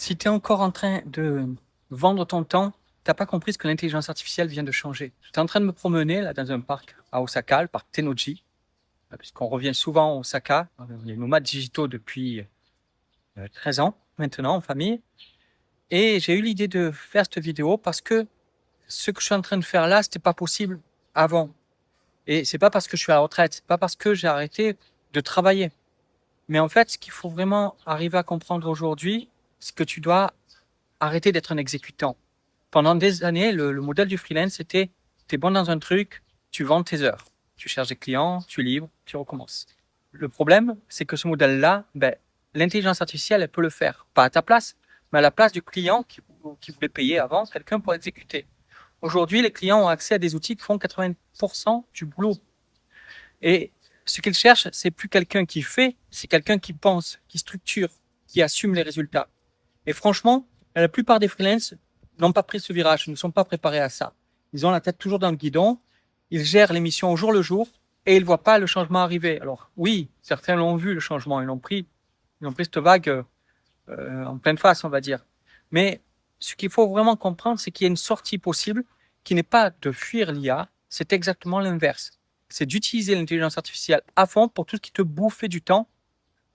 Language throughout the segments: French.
Si tu es encore en train de vendre ton temps, t'as pas compris ce que l'intelligence artificielle vient de changer. J'étais en train de me promener là dans un parc à Osaka, le parc Tennoji, puisqu'on revient souvent à Osaka. On est nomades digitaux depuis 13 ans maintenant en famille. Et j'ai eu l'idée de faire cette vidéo parce que ce que je suis en train de faire là, c'était pas possible avant. Et c'est pas parce que je suis à la retraite, c'est pas parce que j'ai arrêté de travailler. Mais en fait, ce qu'il faut vraiment arriver à comprendre aujourd'hui, c'est que tu dois arrêter d'être un exécutant. Pendant des années, le modèle du freelance, c'était, tu es bon dans un truc, tu vends tes heures. Tu cherches des clients, tu livres, tu recommences. Le problème, c'est que ce modèle-là, l'intelligence artificielle, elle peut le faire. Pas à ta place, mais à la place du client qui voulait payer avant quelqu'un pour exécuter. Aujourd'hui, les clients ont accès à des outils qui font 80% du boulot. Et ce qu'ils cherchent, c'est plus quelqu'un qui fait, c'est quelqu'un qui pense, qui structure, qui assume les résultats. Et franchement, la plupart des freelances n'ont pas pris ce virage, ne sont pas préparés à ça. Ils ont la tête toujours dans le guidon, ils gèrent les missions au jour le jour et ils ne voient pas le changement arriver. Alors oui, certains l'ont vu le changement, ils ont pris cette vague en pleine face, on va dire. Mais ce qu'il faut vraiment comprendre, c'est qu'il y a une sortie possible qui n'est pas de fuir l'IA, c'est exactement l'inverse. C'est d'utiliser l'intelligence artificielle à fond pour tout ce qui te bouffait du temps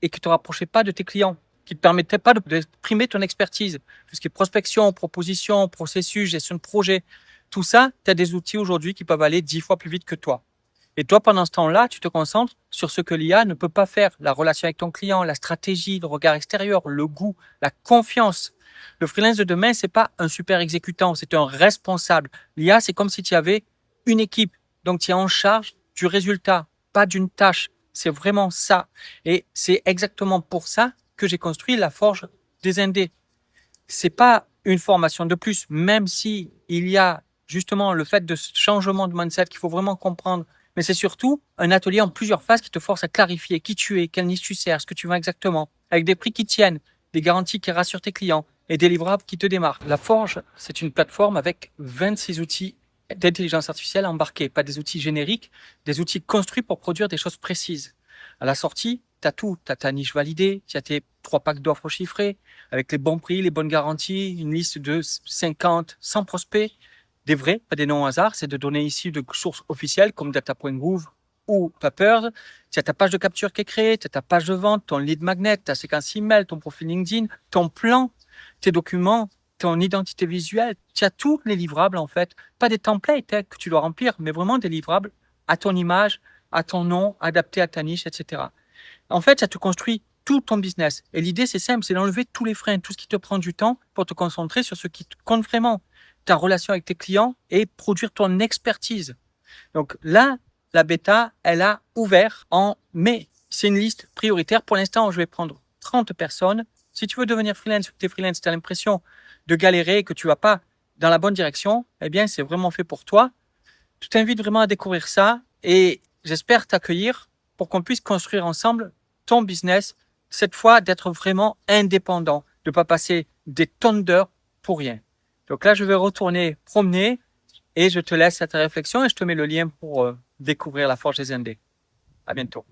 et qui ne te rapprochait pas de tes clients, qui ne te permettait pas d'exprimer ton expertise. Tout ce qui est prospection, proposition, processus, gestion de projet, tout ça, tu as des outils aujourd'hui qui peuvent aller 10 fois plus vite que toi. Et toi, pendant ce temps-là, tu te concentres sur ce que l'IA ne peut pas faire. La relation avec ton client, la stratégie, le regard extérieur, le goût, la confiance. Le freelance de demain, c'est pas un super exécutant, c'est un responsable. L'IA, c'est comme si tu avais une équipe. Donc, tu es en charge du résultat, pas d'une tâche. C'est vraiment ça. Et c'est exactement pour ça que j'ai construit la Forge des Indés. C'est pas une formation de plus, même si il y a justement le fait de ce changement de mindset qu'il faut vraiment comprendre. Mais c'est surtout un atelier en plusieurs phases qui te force à clarifier qui tu es, quelle niche tu sers, ce que tu veux exactement, avec des prix qui tiennent, des garanties qui rassurent tes clients et des livrables qui te démarquent. La Forge, c'est une plateforme avec 26 outils d'intelligence artificielle embarqués, pas des outils génériques, des outils construits pour produire des choses précises. À la sortie, tu as tout, tu as ta niche validée, tu as tes 3 packs d'offres chiffrés, avec les bons prix, les bonnes garanties, une liste de 50, 100 prospects, des vrais, pas des noms au hasard, c'est de données ici de sources officielles comme data.gouv ou Papers. Tu as ta page de capture qui est créée, tu as ta page de vente, ton lead magnet, ta séquence email, ton profil LinkedIn, ton plan, tes documents, ton identité visuelle. Tu as tous les livrables en fait, pas des templates que tu dois remplir, mais vraiment des livrables à ton image, à ton nom, adaptés à ta niche, etc. En fait, ça te construit tout ton business. Et l'idée, c'est simple, c'est d'enlever tous les freins, tout ce qui te prend du temps pour te concentrer sur ce qui te compte vraiment, ta relation avec tes clients et produire ton expertise. Donc là, la bêta, elle a ouvert en mai. C'est une liste prioritaire. Pour l'instant, je vais prendre 30 personnes. Si tu veux devenir freelance, tu es freelance, tu as l'impression de galérer, que tu vas pas dans la bonne direction, eh bien, c'est vraiment fait pour toi. Je t'invite vraiment à découvrir ça et j'espère t'accueillir pour qu'on puisse construire ensemble ton business, cette fois d'être vraiment indépendant, de ne pas passer des tonnes d'heures pour rien. Donc là, je vais retourner promener et je te laisse à ta réflexion et je te mets le lien pour découvrir la Forge des Indés. À bientôt.